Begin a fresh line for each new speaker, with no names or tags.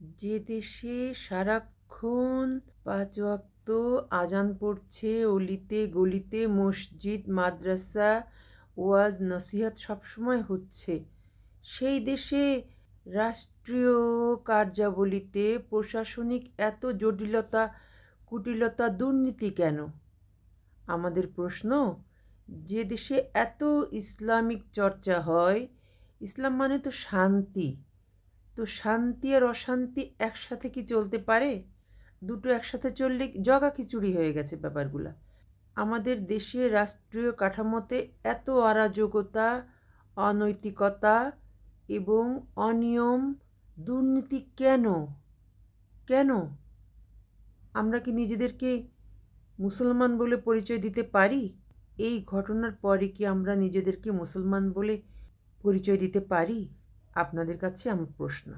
যে দেশে সারাক্ষণ ৫ ওয়াক্ত আজান পড়ছে, অলিতে গলিতে মসজিদ, মাদ্রাসা, ওয়াজ নসিহত সবসময় হচ্ছে, সেই দেশে রাষ্ট্রীয় কার্যাবলীতে প্রশাসনিক এত জটিলতা, কুটিলতা, দুর্নীতি কেন? আমাদের প্রশ্ন, যে দেশে এত ইসলামিক চর্চা হয়, ইসলাম মানে তো শান্তি, তো শান্তি আর অশান্তি একসাথে কি চলতে পারে? দুটো একসাথে চললে জগাখিচুড়ি হয়ে গেছে ব্যাপারগুলা। আমাদের দেশের রাষ্ট্রীয় কাঠামোতে এত অরাজকতা, অনৈতিকতা এবং অনিয়ম, দুর্নীতি কেন? কেন? আমরা কি নিজেদেরকে মুসলমান বলে পরিচয় দিতে পারি? এই ঘটনার পরে কি আমরা নিজেদেরকে মুসলমান বলে পরিচয় দিতে পারি? আপনাদের কাছে আমার প্রশ্ন।